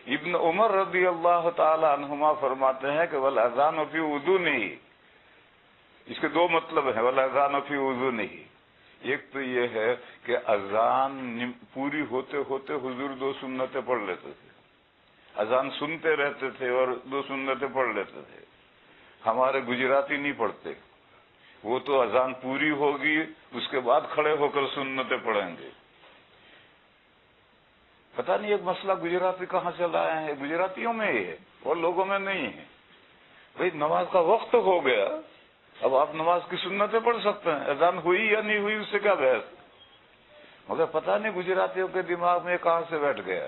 S1: ابن عمر رضی اللہ تعالی عنہما فرماتے ہیں کہ والاذان فی اذنہ، اس کے 2 مطلب ہیں، والاذان فی اذنہ۔ ایک تو یہ ہے کہ اذان پوری ہوتے ہوتے حضور 2 سنتیں پڑھ لیتے تھے، اذان سنتے رہتے تھے اور 2 سنتیں پڑھ لیتے تھے۔ ہمارے گجراتی نہیں پڑھتے، وہ تو اذان پوری ہوگی اس کے بعد کھڑے ہو کر سنتیں پڑھیں گے۔ پتہ نہیں ایک مسئلہ گجراتی کہاں سے لائے ہیں، گجراتیوں میں ہی ہے اور لوگوں میں نہیں ہے۔ بھئی نماز کا وقت ہو گیا، اب آپ نماز کی سنتیں پڑھ سکتے ہیں، اذان ہوئی یا نہیں ہوئی اس سے کیا بحث، مگر پتہ نہیں گجراتیوں کے دماغ میں کہاں سے بیٹھ گیا۔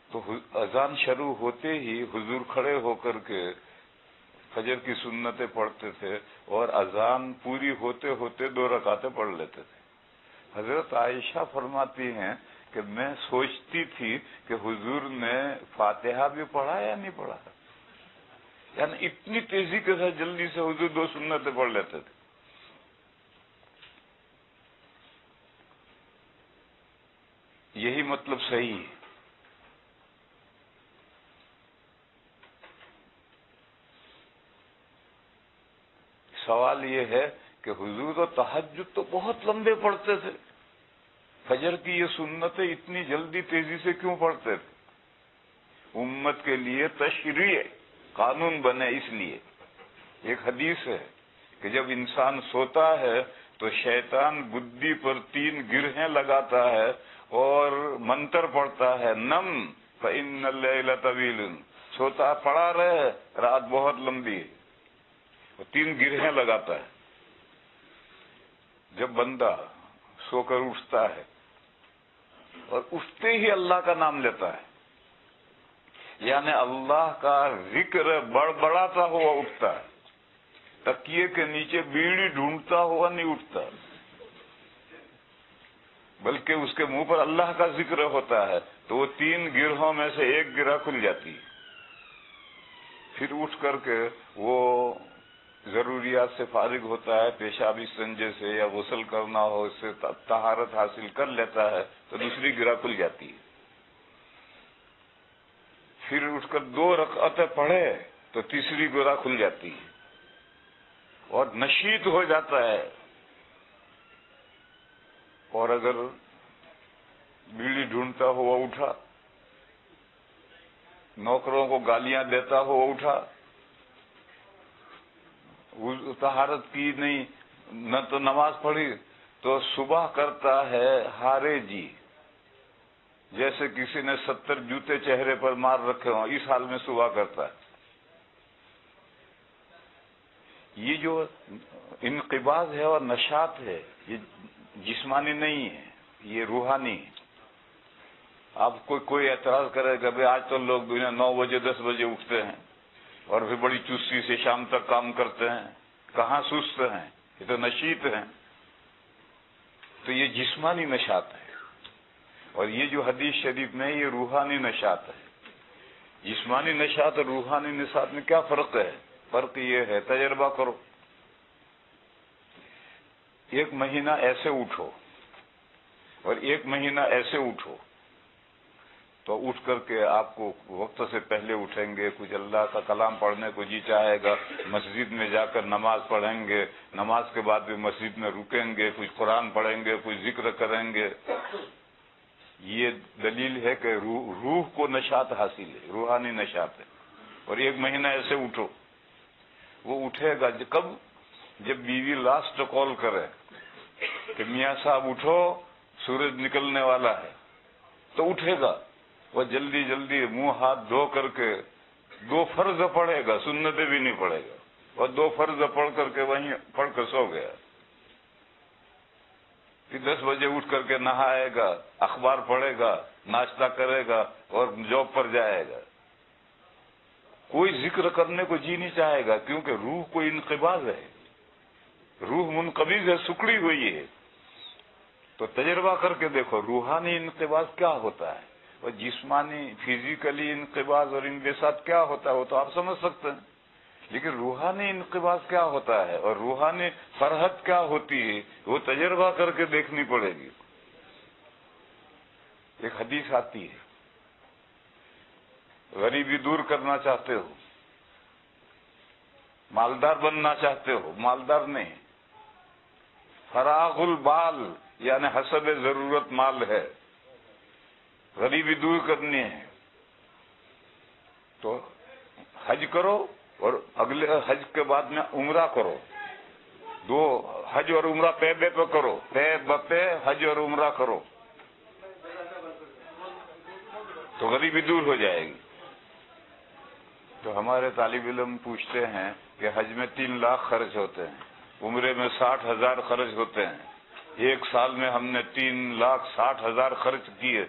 S1: تو اذان شروع ہوتے ہی حضور کھڑے ہو کر کے فجر کی سنتیں پڑھتے تھے اور اذان پوری ہوتے ہوتے 2 رکعتیں پڑھ لیتے تھے۔ حضرت عائشہ فرماتی ہیں کہ میں سوچتی تھی کہ حضور نے فاتحہ بھی پڑھا یا نہیں پڑھا، یعنی اتنی تیزی کے ساتھ جلدی سے حضور 2 سنتیں پڑھ لیتے تھے۔ یہی مطلب صحیح ہے۔ سوال یہ ہے کہ حضور تو تہجد تو بہت لمبے پڑھتے تھے، فجر کی یہ سنتیں اتنی جلدی تیزی سے کیوں پڑھتے تھے؟ امت کے لیے تشریع قانون بنے اس لیے۔ ایک حدیث ہے کہ جب انسان سوتا ہے تو شیطان بدھی پر 3 گرہیں لگاتا ہے اور منتر پڑھتا ہے، نم فإن الليل طویل، سوتا پڑا رہے رات بہت لمبی ہے، وہ 3 گرہیں لگاتا ہے۔ جب بندہ سو کر اٹھتا ہے اور اٹھتے ہی اللہ کا نام لیتا ہے، یعنی اللہ کا ذکر بڑبڑاتا ہوا اٹھتا ہے، تکیے کے نیچے بیڑی ڈھونڈتا ہوا نہیں اٹھتا، بلکہ اس کے منہ پر اللہ کا ذکر ہوتا ہے، تو وہ 3 گرہوں میں سے 1 گرہ کھل جاتی ہے۔ پھر اٹھ کر کے وہ ضروریات سے فارغ ہوتا ہے، پیشاب استنجے سے یا غسل کرنا ہو اس سے طہارت حاصل کر لیتا ہے تو دوسری گرہ کھل جاتی ہے۔ پھر اٹھ کر 2 رکعتیں پڑھے تو تیسری گرہ کھل جاتی ہے اور نشیط ہو جاتا ہے۔ اور اگر بیڑی ڈھونڈتا ہوا اٹھا، نوکروں کو گالیاں دیتا ہوا اٹھا، طہارت کی نہیں، نہ تو نماز پڑھی، تو صبح کرتا ہے ہارے جی، جیسے کسی نے 70 جوتے چہرے پر مار رکھے ہوں، اس حال میں صبح کرتا ہے۔ یہ جو انقباض ہے اور نشاط ہے یہ جسمانی نہیں ہے، یہ روحانی ہے۔ آپ کوئی اعتراض کرے کہ بھئی آج تو لوگ دنیا 9 بجے 10 بجے اٹھتے ہیں اور پھر بڑی چستی سے شام تک کام کرتے ہیں، کہاں سست ہیں، یہ تو نشیط ہیں۔ تو یہ جسمانی نشاط ہے، اور یہ جو حدیث شریف میں یہ روحانی نشاط ہے۔ جسمانی نشاط اور روحانی نشاط میں کیا فرق ہے؟ فرق یہ ہے، تجربہ کرو، 1 مہینہ ایسے اٹھو اور 1 مہینہ ایسے اٹھو، تو اٹھ کر کے آپ کو وقت سے پہلے اٹھیں گے، کچھ اللہ کا کلام پڑھنے کو جی چاہے گا، مسجد میں جا کر نماز پڑھیں گے، نماز کے بعد بھی مسجد میں رکیں گے، کچھ قرآن پڑھیں گے، کچھ ذکر کریں گے۔ یہ دلیل ہے کہ روح کو نشاط حاصل ہے، روحانی نشاط ہے۔ اور 1 مہینہ ایسے اٹھو، وہ اٹھے گا کب؟ جب بیوی لاسٹ کال کرے کہ میاں صاحب اٹھو سورج نکلنے والا ہے، تو اٹھے گا، وہ جلدی جلدی منہ ہاتھ دھو کر کے 2 فرض پڑھے گا، سنتیں بھی نہیں پڑھے گا، اور 2 فرض پڑھ کر کے وہیں پڑھ کر سو گیا۔ پھر 10 بجے اٹھ کر کے نہائے گا، اخبار پڑھے گا، ناشتہ کرے گا اور جاب پر جائے گا۔ کوئی ذکر کرنے کو جی نہیں چاہے گا، کیونکہ روح کو انقباض ہے، روح منقبض ہے، سکڑی ہوئی ہے۔ تو تجربہ کر کے دیکھو روحانی انقباض کیا ہوتا ہے اور جسمانی فزیکلی انقباض اور انبساط کیا ہوتا ہے، وہ تو آپ سمجھ سکتے ہیں، لیکن روحانی انقباض کیا ہوتا ہے اور روحانی فرحت کیا ہوتی ہے وہ تجربہ کر کے دیکھنی پڑے گی۔ ایک حدیث آتی ہے، غریبی دور کرنا چاہتے ہو، مالدار بننا چاہتے ہو، مالدار نہیں، فراغ البال یعنی حسب ضرورت مال ہے، غریبی دور کرنی ہے تو حج کرو اور اگلے حج کے بعد میں عمرہ کرو، 2 حج اور عمرہ پے پہ کرو، پے بپے حج اور عمرہ کرو تو غریبی دور ہو جائے گی۔ تو ہمارے طالب علم پوچھتے ہیں کہ حج میں 3 لاکھ خرچ ہوتے ہیں، عمرے میں 60,000 خرچ ہوتے ہیں، 1 سال میں ہم نے 3,60,000 خرچ کیے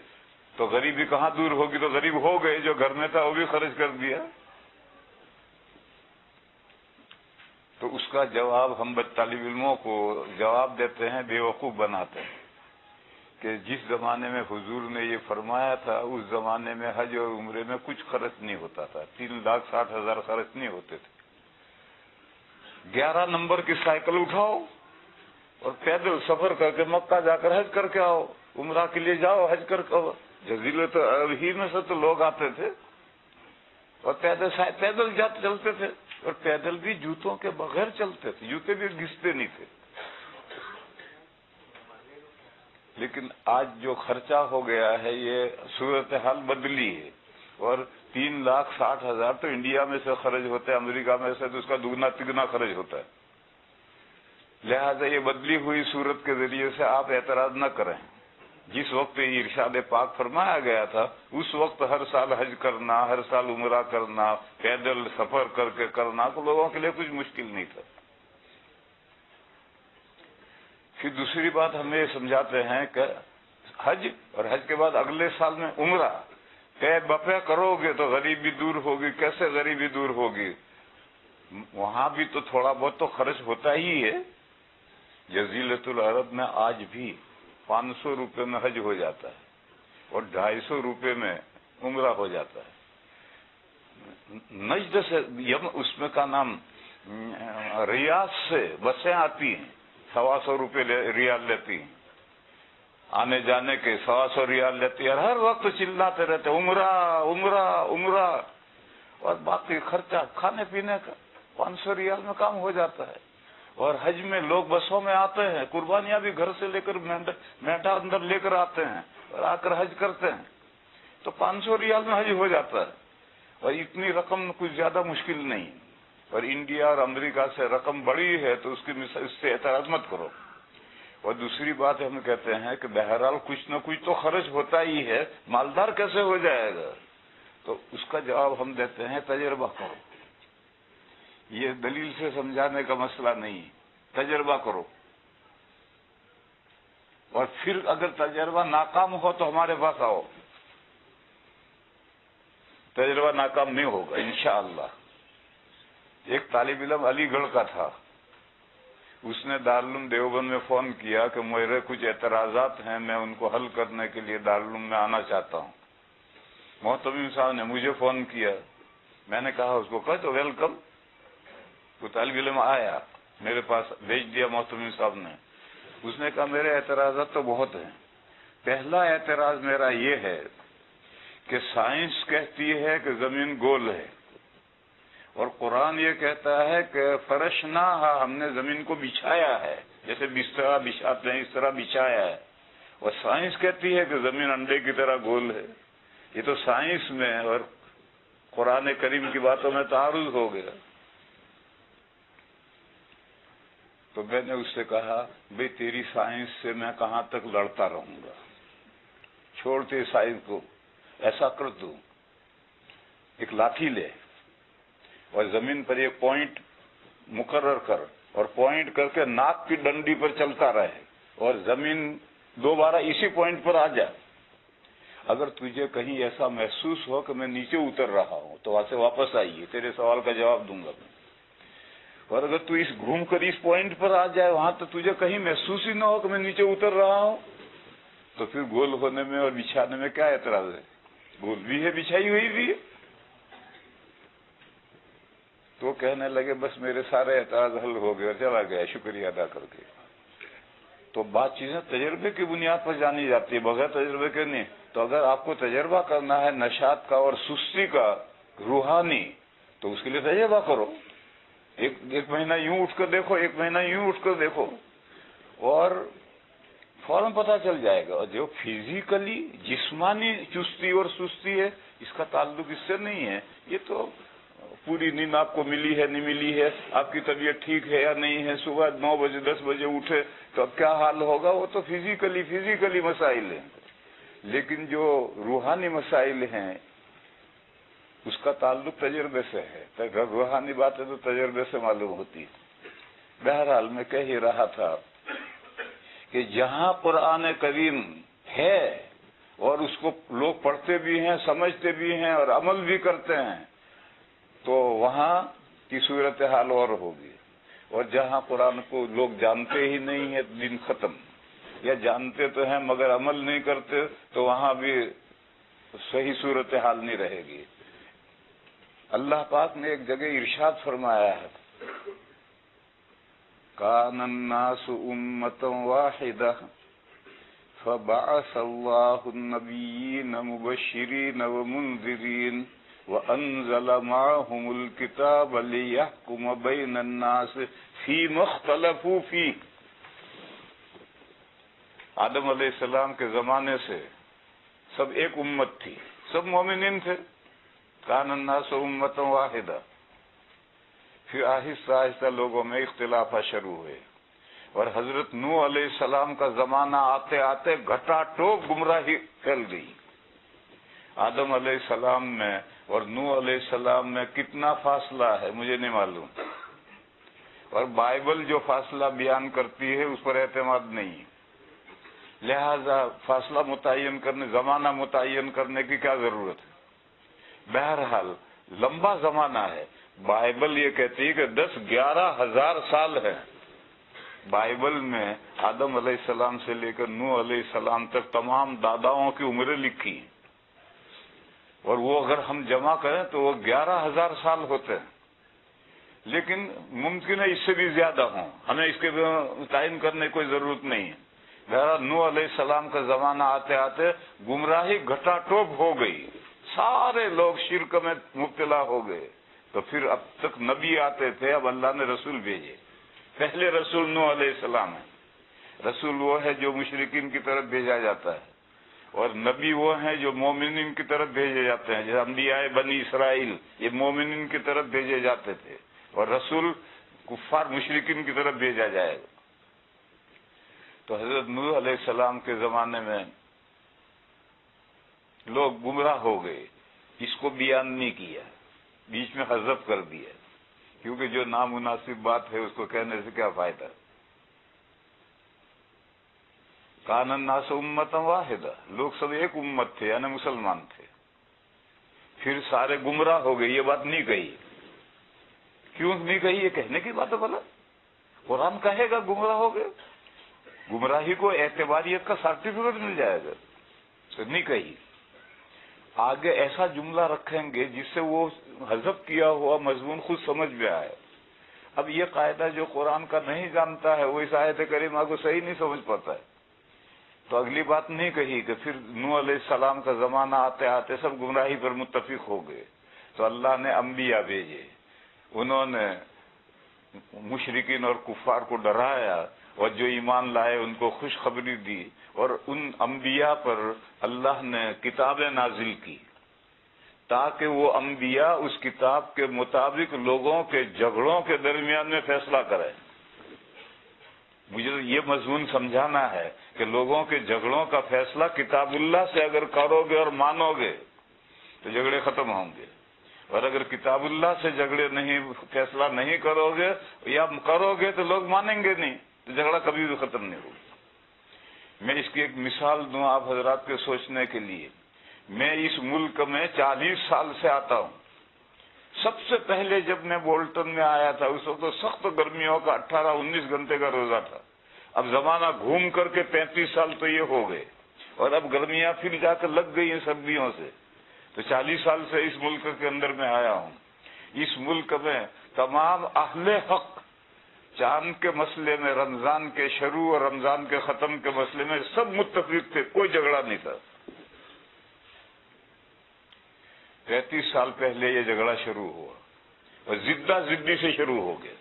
S1: تو غریبی کہاں دور ہوگی؟ تو غریب ہو گئے، جو گھر میں تھا وہ بھی خرچ کر دیا۔ تو اس کا جواب ہم طالب علموں کو جواب دیتے ہیں، بیوقوف بناتے ہیں کہ جس زمانے میں حضور نے یہ فرمایا تھا اس زمانے میں حج اور عمرے میں کچھ خرچ نہیں ہوتا تھا، 3,60,000 خرچ نہیں ہوتے تھے۔ 11 نمبر کی سائیکل اٹھاؤ اور پیدل سفر کر کے مکہ جا کر حج کر کے آؤ، عمرہ کے لیے جاؤ، حج کر کے آؤ۔ جزیرۃ عرب ہی میں سے تو لوگ آتے تھے اور پیدل چلتے تھے، اور پیدل بھی جوتوں کے بغیر چلتے تھے، جوتے بھی گھستے نہیں تھے۔ لیکن آج جو خرچہ ہو گیا ہے یہ صورتحال بدلی ہے، اور 3,60,000 تو انڈیا میں سے خرچ ہوتا ہے، امریکہ میں سے تو اس کا دگنا تگنا خرچ ہوتا ہے۔ لہذا یہ بدلی ہوئی صورت کے ذریعے سے آپ اعتراض نہ کریں۔ جس وقت یہ ارشاد پاک فرمایا گیا تھا اس وقت ہر سال حج کرنا، ہر سال عمرہ کرنا، پیدل سفر کر کے کرنا تو لوگوں کے لیے کچھ مشکل نہیں تھا۔ پھر دوسری بات ہم یہ سمجھاتے ہیں کہ حج اور حج کے بعد اگلے سال میں عمرہ پے بپے کرو گے تو غریبی دور ہوگی۔ کیسے غریبی دور ہوگی؟ وہاں بھی تو تھوڑا بہت تو خرچ ہوتا ہی ہے۔ جزیرۃ العرب میں آج بھی 500 روپے میں حج ہو جاتا ہے اور 250 روپے میں عمرہ ہو جاتا ہے۔ نجد سے اس میں کا نام ریاض سے بسیں آتی ہیں، 125 روپے ریال لیتی ہیں، آنے جانے کے 125 ریال لیتی ہے، اور ہر وقت چلاتے رہتے عمرہ عمرہ عمرہ، اور باقی خرچہ کھانے پینے کا 500 ریال میں کام ہو جاتا ہے۔ اور حج میں لوگ بسوں میں آتے ہیں، قربانیاں بھی گھر سے لے کر میٹھا اندر لے کر آتے ہیں اور آ کر حج کرتے ہیں، تو 500 ریال میں حج ہو جاتا ہے، اور اتنی رقم کچھ زیادہ مشکل نہیں۔ اور انڈیا اور امریکہ سے رقم بڑی ہے تو اس سے اعتراض مت کرو۔ اور دوسری بات ہم کہتے ہیں کہ بہرحال کچھ نہ کچھ تو خرچ ہوتا ہی ہے، مالدار کیسے ہو جائے گا؟ تو اس کا جواب ہم دیتے ہیں تجربہ کرو۔ یہ دلیل سے سمجھانے کا مسئلہ نہیں، تجربہ کرو، اور پھر اگر تجربہ ناکام ہو تو ہمارے پاس آؤ، تجربہ ناکام نہیں ہوگا انشاءاللہ۔ ایک طالب علم علی گڑھ کا تھا، اس نے دارالعلوم دیوبند میں فون کیا کہ میرے کچھ اعتراضات ہیں، میں ان کو حل کرنے کے لیے دارالعلوم میں آنا چاہتا ہوں۔ محتمم صاحب نے مجھے فون کیا، میں نے کہا اس کو کہ تو ویلکم۔ وہ طالب علم آیا میرے پاس، بھیج دیا محتمم صاحب نے۔ اس نے کہا میرے اعتراضات تو بہت ہیں۔ پہلا اعتراض میرا یہ ہے کہ سائنس کہتی ہے کہ زمین گول ہے، اور قرآن یہ کہتا ہے کہ فرشناہا، ہم نے زمین کو بچھایا ہے، جیسے بستر بچھاتے ہیں اس طرح بچھایا ہے، اور سائنس کہتی ہے کہ زمین انڈے کی طرح گول ہے۔ یہ تو سائنس میں اور قرآن کریم کی باتوں میں تعارض ہو گیا۔ تو میں نے اس سے کہا بھئی تیری سائنس سے میں کہاں تک لڑتا رہوں گا، چھوڑتے سائنس کو، ایسا کر دوں ایک لاٹھی لے اور زمین پر ایک پوائنٹ مقرر کر، اور پوائنٹ کر کے ناک کی ڈنڈی پر چلتا رہے، اور زمین دوبارہ اسی پوائنٹ پر آ جائے۔ اگر تجھے کہیں ایسا محسوس ہو کہ میں نیچے اتر رہا ہوں تو وہاں سے واپس آئیے، تیرے سوال کا جواب دوں گا میں۔ اور اگر تو اس گھوم کر اس پوائنٹ پر آ جائے وہاں تو تجھے کہیں محسوس ہی نہ ہو کہ میں نیچے اتر رہا ہوں، تو پھر گول ہونے میں اور بچھانے میں کیا اعتراض ہے؟ گول بھی ہے، بچھائی ہوئی بھی ہے۔ تو کہنے لگے بس میرے سارے اعتراض حل ہو گئے، اور چلا گیا شکریہ ادا کر کے۔ تو بات چیزیں تجربے کی بنیاد پر جانی جاتی ہے، بغیر تجربے کے نہیں۔ تو اگر آپ کو تجربہ کرنا ہے نشاط کا اور سستی کا روحانی، تو اس کے لیے تجربہ کرو۔ ایک مہینہ یوں اٹھ کر دیکھو، ایک مہینہ یوں اٹھ کر دیکھو، اور فوراً پتہ چل جائے گا۔ اور جو فزیکلی جسمانی چستی اور سستی ہے اس کا تعلق اس سے نہیں ہے، یہ تو پوری نیند آپ کو ملی ہے نہیں ملی ہے، آپ کی طبیعت ٹھیک ہے یا نہیں ہے، صبح 9 بجے 10 بجے اٹھے تو اب کیا حال ہوگا، وہ تو فزیکلی مسائل ہیں۔ لیکن جو روحانی مسائل ہیں اس کا تعلق تجربے سے ہے، روحانی باتیں تو تجربے سے معلوم ہوتی ہے۔ بہرحال میں کہہ ہی رہا تھا کہ جہاں قرآن کریم ہے اور اس کو لوگ پڑھتے بھی ہیں، سمجھتے بھی ہیں اور عمل بھی کرتے ہیں، تو وہاں کی صورتحال اور ہوگی۔ اور جہاں قرآن کو لوگ جانتے ہی نہیں ہے دین ختم، یا جانتے تو ہیں مگر عمل نہیں کرتے، تو وہاں بھی صحیح صورتحال نہیں رہے گی۔ اللہ پاک نے ایک جگہ ارشاد فرمایا ہے، کان الناس امۃ واحدہ فبعث اللہ النبیین مبشرین ومنذرین وانزل معهم الکتاب لیحکم بین الناس فیما اختلفوا فیہ۔ آدم علیہ السلام کے زمانے سے سب ایک امت تھی، سب مومنین تھے، کان الناس امۃ واحدہ۔ پھر آہستہ آہستہ لوگوں میں اختلافات شروع ہوئے، اور حضرت نوح علیہ السلام کا زمانہ آتے آتے گھٹا ٹوپ گمراہی پھیل گئی۔ آدم علیہ السلام میں اور نوح علیہ السلام میں کتنا فاصلہ ہے مجھے نہیں معلوم، اور بائبل جو فاصلہ بیان کرتی ہے اس پر اعتماد نہیں، لہذا فاصلہ متعین کرنے، زمانہ متعین کرنے کی کیا ضرورت ہے؟ بہرحال لمبا زمانہ ہے۔ بائبل یہ کہتی ہے کہ 10-11 ہزار سال ہے۔ بائبل میں آدم علیہ السلام سے لے کر نوح علیہ السلام تک تمام داداؤں کی عمریں لکھی ہیں، اور وہ اگر ہم جمع کریں تو وہ 11,000 سال ہوتے ہیں، لیکن ممکن ہے اس سے بھی زیادہ ہوں، ہمیں اس کے تعین کرنے کی کوئی ضرورت نہیں ہے۔ بہرحال نوح علیہ السلام کا زمانہ آتے آتے گمراہی گھٹا ٹوپ ہو گئی، سارے لوگ شرک میں مبتلا ہو گئے۔ تو پھر اب تک نبی آتے تھے، اب اللہ نے رسول بھیجے۔ پہلے رسول نوح علیہ السلام ہے۔ رسول وہ ہے جو مشرکین کی طرف بھیجا جاتا ہے، اور نبی وہ ہیں جو مومنین کی طرف بھیجے جاتے ہیں، جیسے انبیاء بنی اسرائیل یہ مومنین کی طرف بھیجے جاتے تھے، اور رسول کفار مشرکین کی طرف بھیجا جائے گا۔ تو حضرت نوح علیہ السلام کے زمانے میں لوگ گمراہ ہو گئے، اس کو بیان نہیں کیا، بیچ میں حذف کر دیا، کیونکہ جو نامناسب بات ہے اس کو کہنے سے کیا فائدہ۔ کان الناس امۃ واحدہ، لوگ سب ایک امت تھے، یعنی مسلمان تھے۔ پھر سارے گمراہ ہو گئے، یہ بات نہیں کہی۔ کیوں نہیں کہی؟ یہ کہنے کی بات ہے بھلا؟ قرآن کہے گا گمراہ ہو گئے، گمراہی کو اعتباریت کا سرٹیفکیٹ مل جائے گا، تو نہیں کہی۔ آگے ایسا جملہ رکھیں گے جس سے وہ حذف کیا ہوا مضمون خود سمجھ میں آئے۔ اب یہ قاعدہ جو قرآن کا نہیں جانتا ہے وہ اس آیت کریمہ کو صحیح نہیں سمجھ پاتا ہے، تو اگلی بات نہیں کہی کہ پھر نوح علیہ السلام کا زمانہ آتے آتے سب گمراہی پر متفق ہو گئے، تو اللہ نے انبیاء بھیجے، انہوں نے مشرکین اور کفار کو ڈرایا، اور جو ایمان لائے ان کو خوشخبری دی، اور ان انبیاء پر اللہ نے کتابیں نازل کی تاکہ وہ انبیاء اس کتاب کے مطابق لوگوں کے جھگڑوں کے درمیان میں فیصلہ کریں۔ مجھے یہ مضمون سمجھانا ہے کہ لوگوں کے جھگڑوں کا فیصلہ کتاب اللہ سے اگر کرو گے اور مانو گے تو جھگڑے ختم ہوں گے، اور اگر کتاب اللہ سے جھگڑے نہیں، فیصلہ نہیں کرو گے یا کرو گے تو لوگ مانیں گے نہیں، تو جھگڑا کبھی بھی ختم نہیں ہوگا۔ میں اس کی ایک مثال دوں آپ حضرات کے سوچنے کے لیے۔ میں اس ملک میں 40 سال سے آتا ہوں۔ سب سے پہلے جب میں بولٹن میں آیا تھا اس وقت تو سخت گرمیوں کا 18-19 گھنٹے کا روزہ تھا۔ اب زمانہ گھوم کر کے 35 سال تو یہ ہو گئے، اور اب گرمیاں پھر جا کر لگ گئی ہیں سردیوں سے، تو 40 سال سے اس ملک کے اندر میں آیا ہوں۔ اس ملک میں تمام اہل حق چاند کے مسئلے میں، رمضان کے شروع اور رمضان کے ختم کے مسئلے میں سب متفق تھے، کوئی جھگڑا نہیں تھا۔ 35 سال پہلے یہ جھگڑا شروع ہوا، اور زدی سے شروع ہو گیا۔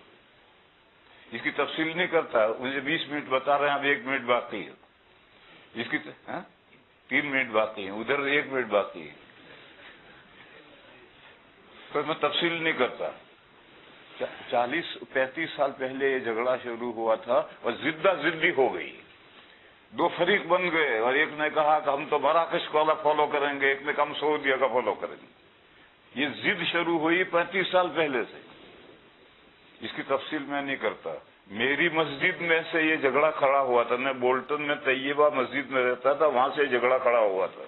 S1: اس کی تفصیل نہیں کرتا، مجھے 20 منٹ بتا رہے ہیں، اب 1 منٹ باقی ہے، اس کی 3 منٹ باقی ہیں، ادھر 1 منٹ باقی ہے، تو میں تفصیل نہیں کرتا۔ 35 سال پہلے یہ جھگڑا شروع ہوا تھا، اور زدی ہو گئی، 2 فریق بن گئے، اور ایک نے کہا کہ ہم تو مراکش کو فالو کریں گے، ایک نے کہا ہم سعودیہ کا فالو کریں گے۔ یہ ضد شروع ہوئی 35 سال پہلے سے، اس کی تفصیل میں نہیں کرتا۔ میری مسجد میں سے یہ جھگڑا کھڑا ہوا تھا، میں بولٹن میں طیبہ مسجد میں رہتا تھا، وہاں سے جھگڑا کھڑا ہوا تھا۔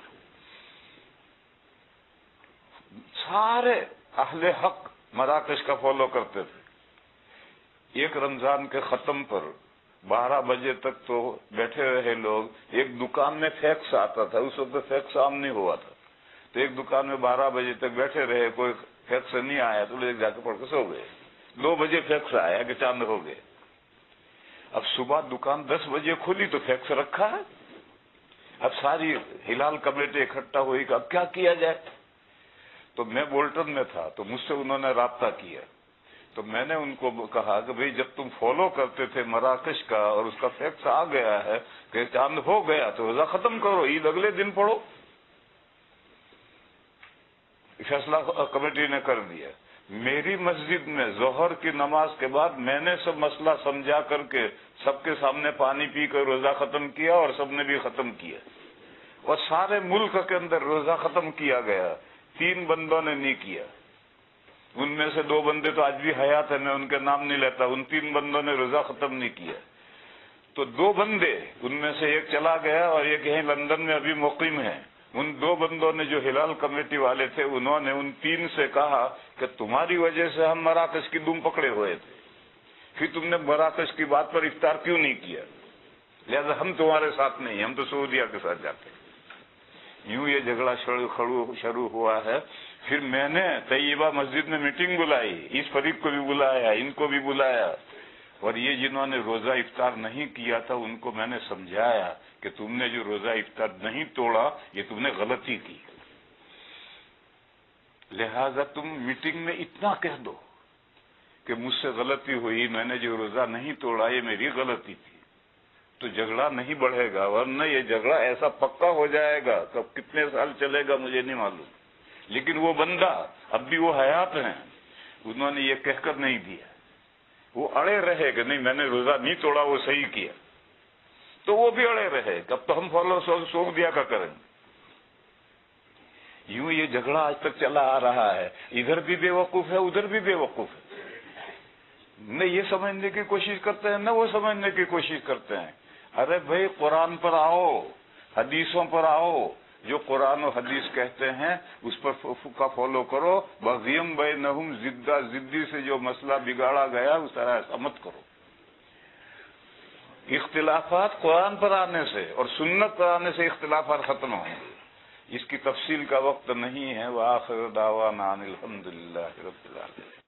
S1: سارے اہل حق مراکش کا فالو کرتے تھے۔ ایک رمضان کے ختم پر 12 بجے تک تو بیٹھے رہے لوگ. ایک دکان میں فیکس آتا تھا، اس وقت فیکس عام نہیں ہوا تھا، تو ایک دکان میں 12 بجے تک بیٹھے رہے، کوئی فیکس نہیں آیا تو لوگ جا کے پڑھ کے سو گئے. 2 بجے فیکس آیا کہ چاند ہو گئے. اب صبح دکان 10 بجے کھلی تو فیکس رکھا ہے. اب ساری ہلال کمیٹی اکٹھا ہوئی کہ اب کیا کیا جائے. تو میں بولٹن میں تھا تو مجھ سے انہوں نے رابطہ کیا. تو میں نے ان کو کہا کہ بھئی جب تم فالو کرتے تھے مراکش کا اور اس کا فیکس آ گیا ہے کہ چاند ہو گیا تو روزہ ختم کرو، عید اگلے دن پڑھو. فیصلہ کمیٹی نے کر دیا. میری مسجد میں ظہر کی نماز کے بعد میں نے سب مسئلہ سمجھا کر کے سب کے سامنے پانی پی کر روزہ ختم کیا اور سب نے بھی ختم کیا. اور سارے ملک کے اندر روزہ ختم کیا گیا. 3 بندوں نے نہیں کیا. ان میں سے 2 بندے تو آج بھی حیات ہیں، میں ان کے نام نہیں لیتا. ان 3 بندوں نے روزہ ختم نہیں کیا. تو 2 بندے، ان میں سے ایک چلا گیا اور ایک یہیں لندن میں ابھی مقیم ہے. ان 2 بندوں نے جو ہلال کمیٹی والے تھے انہوں نے ان 3 سے کہا کہ تمہاری وجہ سے ہم مراکش کی دم پکڑے ہوئے تھے، پھر تم نے مراکش کی بات پر افطار کیوں نہیں کیا، لہذا ہم تمہارے ساتھ نہیں، ہم تو سعودیہ کے ساتھ جاتے. یوں یہ جھگڑا شروع ہوا ہے. پھر میں نے طیبہ مسجد میں میٹنگ بلائی، اس فریق کو بھی بلایا، ان کو بھی بلایا، اور یہ جنہوں نے روزہ افطار نہیں کیا تھا ان کو میں نے سمجھایا کہ تم نے جو روزہ افطار نہیں توڑا یہ تم نے غلطی کی، لہذا تم میٹنگ میں اتنا کہہ دو کہ مجھ سے غلطی ہوئی، میں نے جو روزہ نہیں توڑا یہ میری غلطی تھی، تو جھگڑا نہیں بڑھے گا. ورنہ یہ جھگڑا ایسا پکا ہو جائے گا، کب کتنے سال چلے گا مجھے نہیں معلوم. لیکن وہ بندہ اب بھی وہ حیات ہیں، انہوں نے یہ کہہ کر نہیں دیا، وہ اڑے رہے کہ نہیں میں نے روزہ نہیں توڑا، وہ صحیح کیا. تو وہ بھی اڑے رہے کہ اب تو ہم فالو سوکھ دیا کا کریں. یوں یہ جھگڑا آج تک چلا آ رہا ہے. ادھر بھی بے وقوف ہے، ادھر بھی بے وقوف ہے. نہ یہ سمجھنے کی کوشش کرتے ہیں نہ وہ سمجھنے کی کوشش کرتے ہیں. ارے بھائی قرآن پر آؤ، حدیثوں پر آؤ، جو قرآن و حدیث کہتے ہیں اس پر کا فالو کرو. بغیم بینہم ضدی سے جو مسئلہ بگاڑا گیا اس طرح ایسا مت کرو. اختلافات قرآن پر آنے سے اور سنت پر آنے سے اختلافات ختم ہوں گے. اس کی تفصیل کا وقت نہیں ہے. وآخر دعوانا ان الحمدللہ رب العالمین.